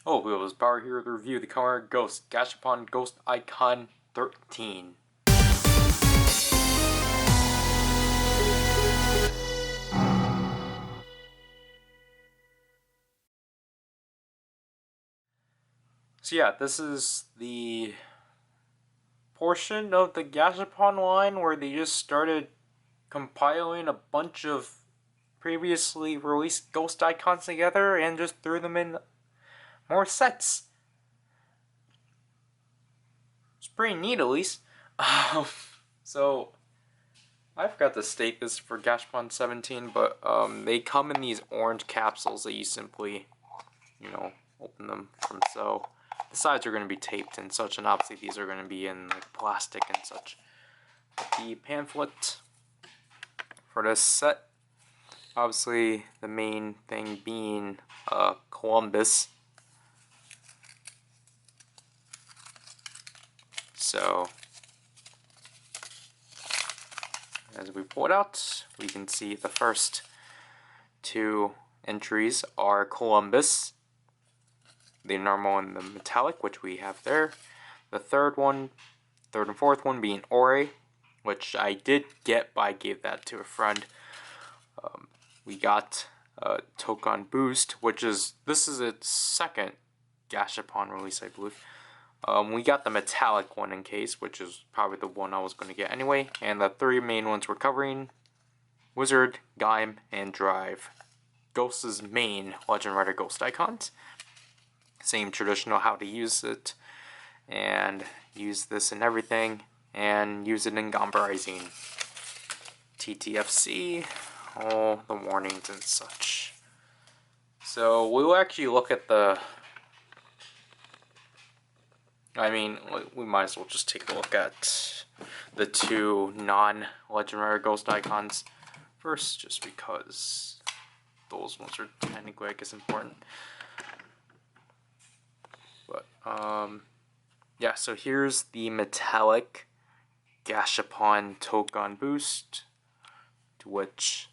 Oh, it was Power here to review the Kamen Rider Ghost, Gashapon Ghost Eyecon 13. So yeah, this is the portion of the Gashapon line where they just started compiling a bunch of previously released Ghost Eyecons together and just threw them in more sets. It's pretty neat, at least. So I forgot to state this for Gashapon 17, but they come in these orange capsules that you simply, open them from so. The sides are going to be taped and such, and obviously these are going to be in like plastic and such. The pamphlet for this set, obviously the main thing being Columbus. So as we pull it out, we can see the first two entries are Columbus, the normal and the metallic, which we have there. The third and fourth one being Ore, which I did get, but I gave that to a friend. We got Tokon Boost, which this is its second Gashapon release, I believe. We got the metallic one in case, which is probably the one I was going to get anyway. And the three main ones we're covering: Wizard, Gaim, and Drive. Ghost's main Legend Rider Ghost Eyecons. Same traditional how to use it, and use this in everything, and use it in Gombarizing. TTFC, all the warnings and such. So we'll actually look at we might as well just take a look at the two non-Legend Rider Ghost Eyecons first, just because those ones are technically, I guess, important. But, yeah, so here's the metallic Gashapon Tokon Boost, to which,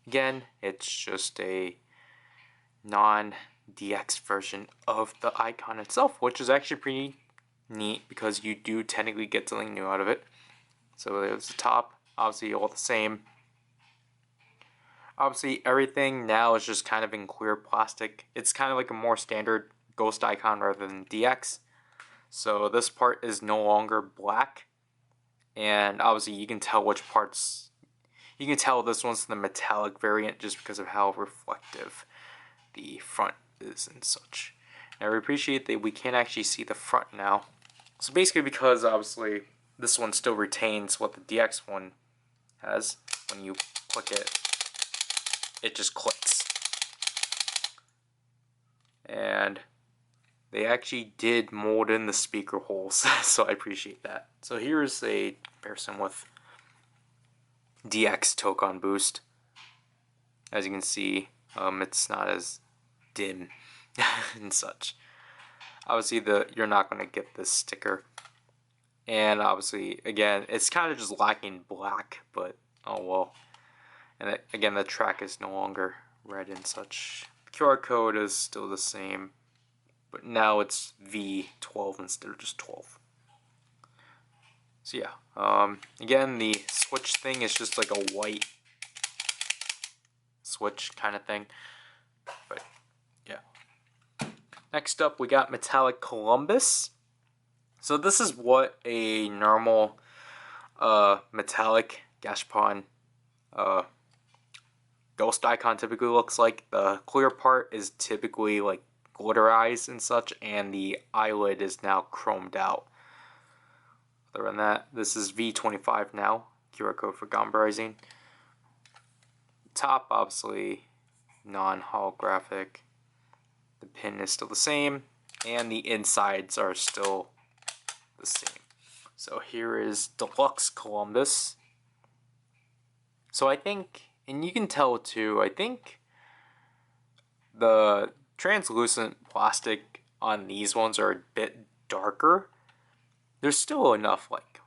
again, it's just a non-DX version of the icon itself, which is actually pretty neat because you do technically get something new out of it. So there's the top, obviously all the same. Obviously everything now is just kind of in clear plastic. It's kind of like a more standard Ghost Eyecon rather than DX. So this part is no longer black, and obviously you can tell which parts. You can tell this one's the metallic variant just because of how reflective the front is and such. And I appreciate that we can actually see the front now. So basically, because obviously this one still retains what the DX one has. When you click it, it just clicks. And they actually did mold in the speaker holes, so I appreciate that. So here's a comparison with DX Tokon Boost. As you can see, it's not as dim and such. Obviously, you're not going to get this sticker. And obviously, again, it's kind of just lacking black, but oh well. And again, the track is no longer red and such. The QR code is still the same, but now it's V12 instead of just 12. So yeah, again, the switch thing is just like a white switch kind of thing. But yeah. Next up, we got Metallic Columbus. So this is what a normal metallic Gashapon Ghost Eyecon typically looks like. The clear part is typically like glitterized and such, and the eyelid is now chromed out. Other than that, this is V25 now, QR code for Gombarizing. Top, obviously, non-holographic. The pin is still the same, and the insides are still the same. So here is Deluxe Columbus. So I think, and you can tell too, I think the translucent plastic on these ones are a bit darker. There's still enough like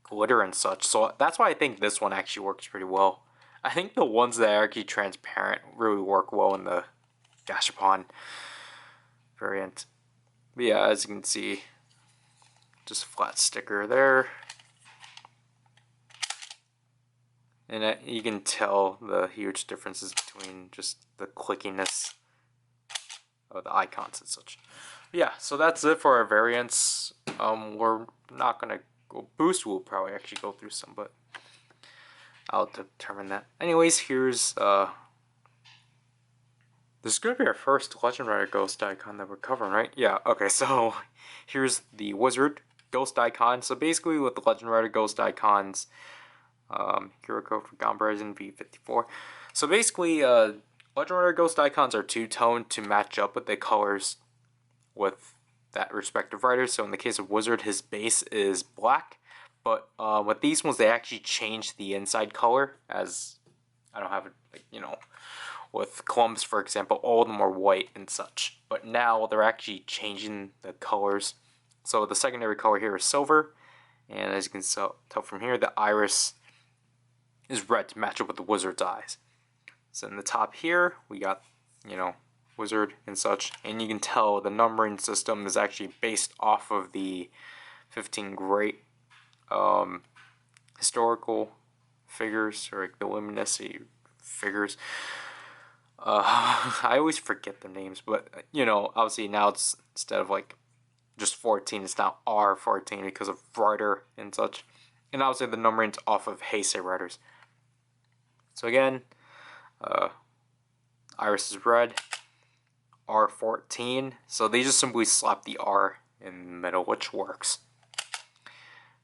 glitter and such, so that's why I think this one actually works pretty well. I think the ones that are actually transparent really work well in the Gashapon variant. But yeah, as you can see, just a flat sticker there. And you can tell the huge differences between just the clickiness of the icons and such. Yeah, so that's it for our variants. We're not gonna go boost. We'll probably actually go through some, but I'll determine that. Anyways, here's this is gonna be our first Legend Rider Ghost Eyecon that we're covering, right? Yeah. Okay, so here's the Wizard Ghost Eyecon. So basically, with the Legend Rider Ghost Eyecons, hero code for Gombarizing V54. So basically, Legend Rider Ghost Eyecons are two-toned to match up with the colors with that respective rider. So in the case of Wizard, his base is black, but with these ones, they actually changed the inside color. As I don't have it, like, you know, with Columbus, for example, all of them are white and such. But now they're actually changing the colors. So the secondary color here is silver, and as you can tell from here, the iris is red to match up with the Wizard's eyes. So in the top here, we got, you know, Wizard and such, and you can tell the numbering system is actually based off of the 15 great historical figures, or like the luminosity figures. I always forget the names, but you know, obviously now it's, instead of like just 14, it's now R14 because of Rider and such. And obviously the numbering's off of Heisei Riders. So again, iris is red, R14. So they just simply slap the R in the middle, which works.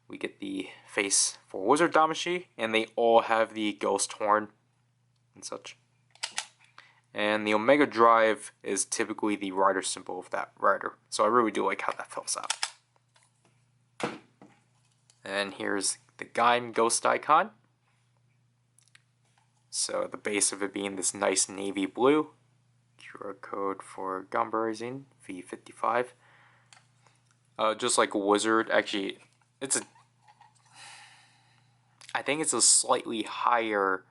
We get the face for Wizard Damashi, and they all have the ghost horn and such. And the Omega Drive is typically the rider symbol of that rider. So I really do like how that fills out. And here's the Gaim Ghost Eyecon. So the base of it being this nice navy blue. QR code for Gombarizing V55. Just like a Wizard, actually, I think it's a slightly higher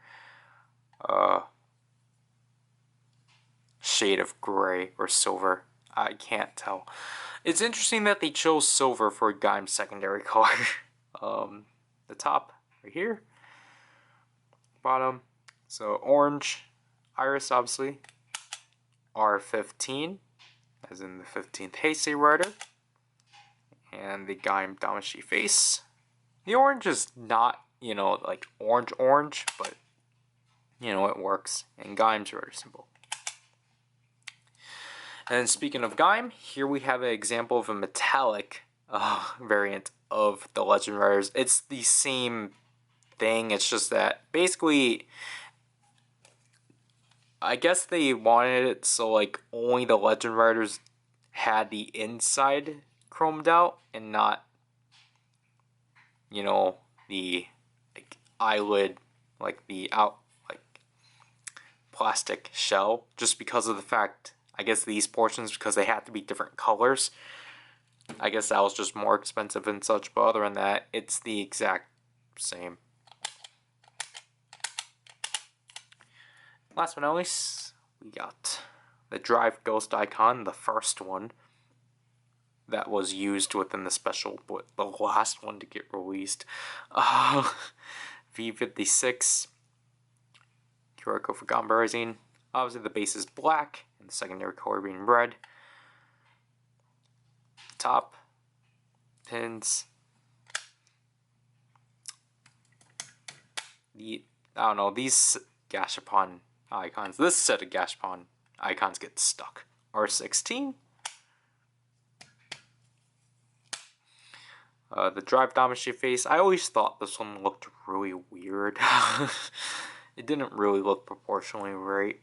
shade of gray or silver. I can't tell. It's interesting that they chose silver for Gaim's secondary color. The top right here, bottom. So orange, iris obviously, R15, as in the 15th Heisei Rider, and the Gaim Damashi face. The orange is not, you know, like orange, but you know, it works. And Gaim's rider symbol. And speaking of Gaim, here we have an example of a metallic variant of the Legend Riders. It's the same thing, it's just that basically, I guess they wanted it so like only the Legend Riders had the inside chromed out and not, you know, the like eyelid, like the out, like plastic shell, just because of the fact, I guess these portions, because they had to be different colors, I guess that was just more expensive and such, but other than that, it's the exact same. Last but not least, we got the Drive Ghost Eyecon, the first one that was used within the special, but the last one to get released. V56, QR code for Gombarizing. Obviously the base is black, and the secondary color being red. Top, pins. I don't know, these Gashapon icons, this set of Gashapon icons get stuck. R16. The Drive Damashi face, I always thought this one looked really weird. It didn't really look proportionally right.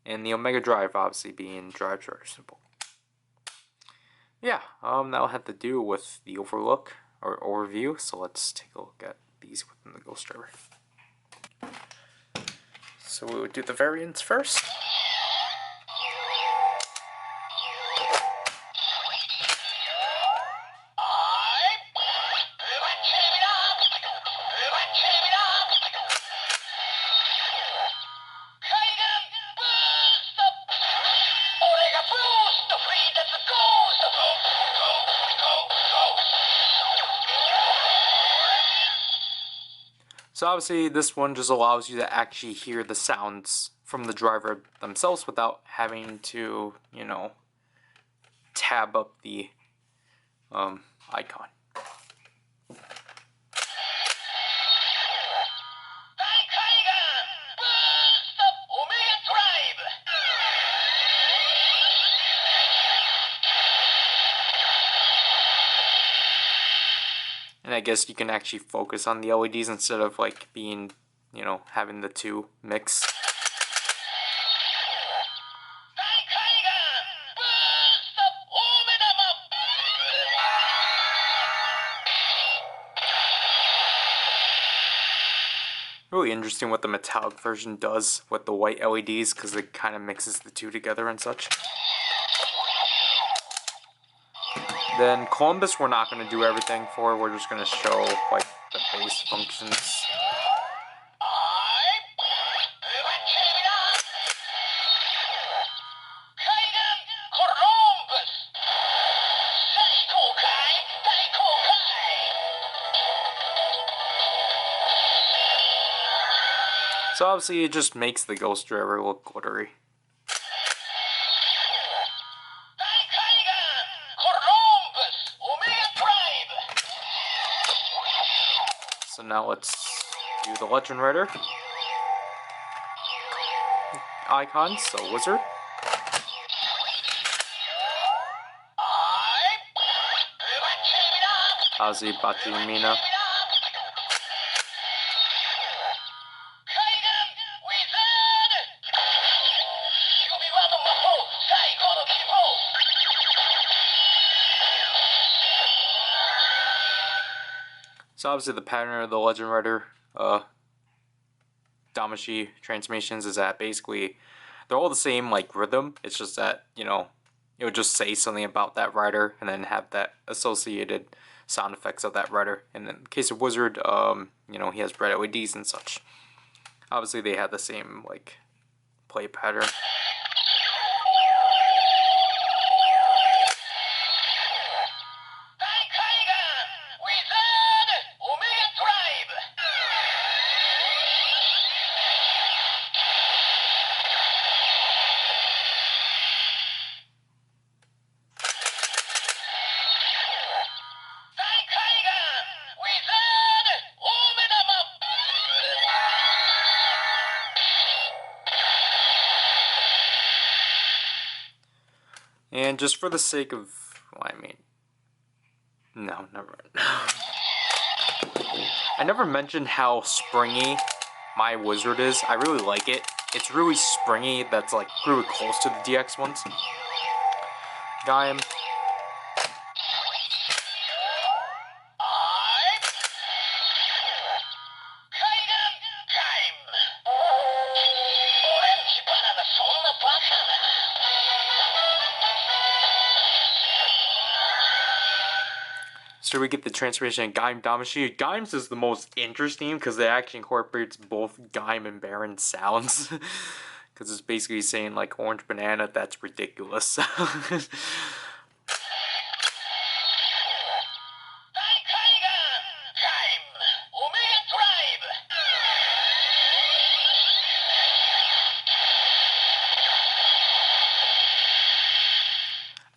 And the Omega Drive obviously being Drive's rider symbol. Yeah, that'll have to do with the overlook or overview, so let's take a look at these within the Ghost Rider. So we would do the variants first. So obviously this one just allows you to actually hear the sounds from the driver themselves without having to, you know, tab up the icon. And I guess you can actually focus on the LEDs instead of like being, you know, having the two mix. Really interesting what the metallic version does with the white LEDs, because it kind of mixes the two together and such. Then Columbus we're not going to do everything for, we're just going to show like the base functions. So obviously it just makes the Ghost driver look glittery. So now let's do the Legend Rider icons, so Wizard. Hazi Bachimina. So obviously the pattern of the Legend Rider Damashi transformations is that basically they're all the same like rhythm. It's just that, you know, it would just say something about that rider and then have that associated sound effects of that rider. And in the case of Wizard, you know, he has red LEDs and such. Obviously they have the same like play pattern. And just for the sake of, well, I mean, no, never. I never mentioned how springy my Wizard is. I really like it. It's really springy. That's like really close to the DX ones. Gaim. So we get the transformation of Gaim Damashi. Gaim's is the most interesting because it actually incorporates both Gaim and Baron sounds. Because it's basically saying like orange banana, that's ridiculous.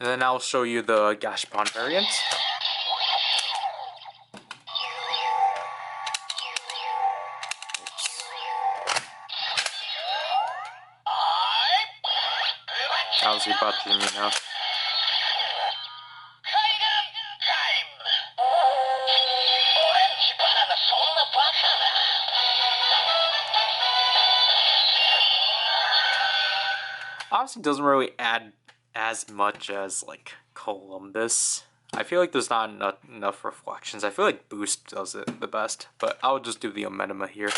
And then I'll show you the Gashapon variant. How's Bachimina? Obviously doesn't really add as much as like Columbus. I feel like there's not enough reflections. I feel like Boost does it the best, but I'll just do the Omenima here.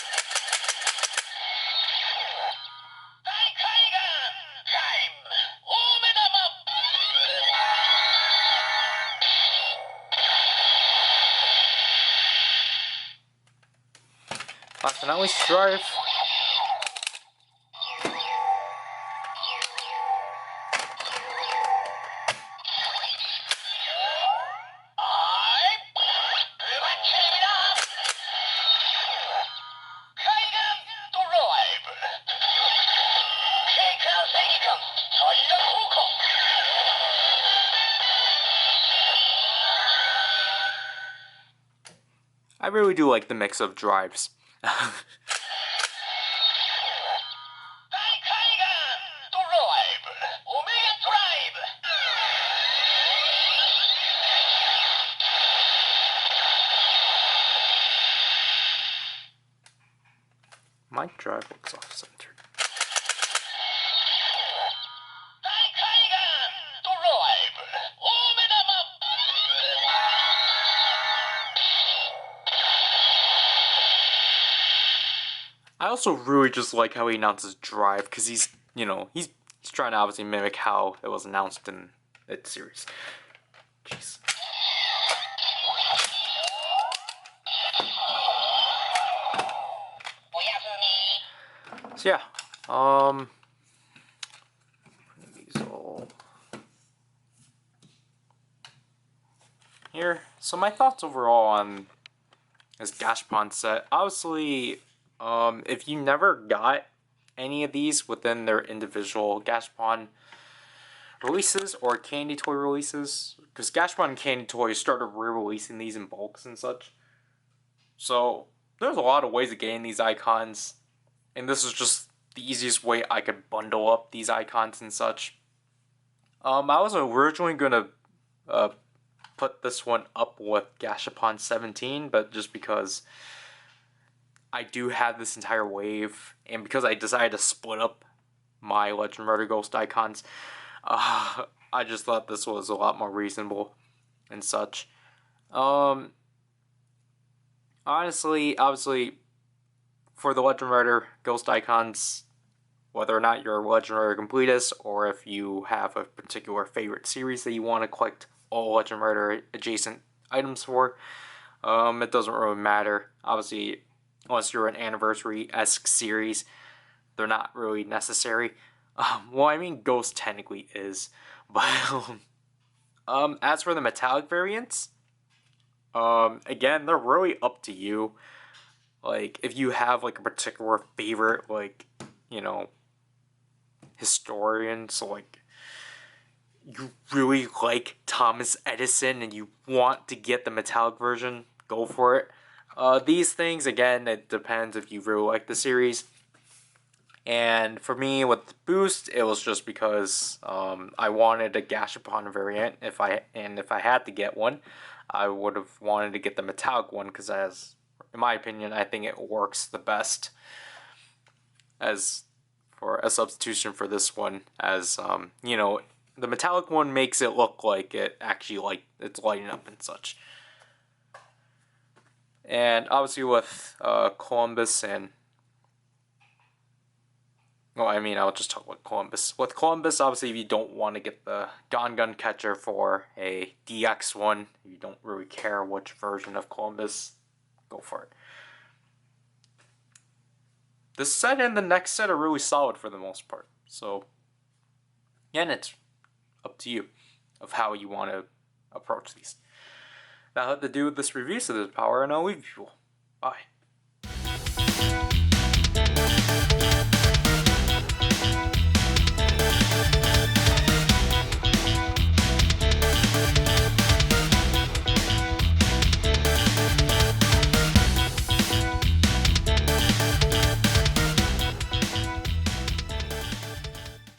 Last but not least, Drive. really do like the mix of drives. My drive looks off center. I also really just like how he announces drive, because he's, you know, he's trying to obviously mimic how it was announced in its series. Jeez. So yeah, these all here. So my thoughts overall on this Gashapon set. Obviously, if you never got any of these within their individual Gashapon releases or candy toy releases, because Gashapon and Candy Toys started re-releasing these in bulks and such. So there's a lot of ways of getting these icons, and this is just the easiest way I could bundle up these icons and such. I was originally gonna put this one up with Gashapon 17, but just because I do have this entire wave, and because I decided to split up my Legend Rider Ghost icons, I just thought this was a lot more reasonable and such. Honestly, obviously, for the Legend Rider Ghost icons, whether or not you're a Legend Rider completist, or if you have a particular favorite series that you want to collect all Legend Rider adjacent items for, it doesn't really matter. Obviously, unless you're an anniversary-esque series, they're not really necessary. Well, I mean, Ghost technically is, but as for the metallic variants, again, they're really up to you. Like, if you have like a particular favorite, like, you know, historian, so like you really like Thomas Edison and you want to get the metallic version, go for it. These things, again, it depends if you really like the series. And for me, with Boost, it was just because I wanted a Gashapon variant. If I had to get one, I would have wanted to get the metallic one, because as in my opinion, I think it works the best as for a substitution for this one. As you know, the metallic one makes it look like it actually like it's lighting up and such. And obviously with Columbus and, well, I mean, I'll just talk about Columbus. With Columbus, obviously, if you don't want to get the Gun Catcher for a DX one, you don't really care which version of Columbus, go for it. This set and the next set are really solid for the most part. So, again, it's up to you of how you want to approach these. That had to do with this review, so this is Power, and I'll leave you. Bye.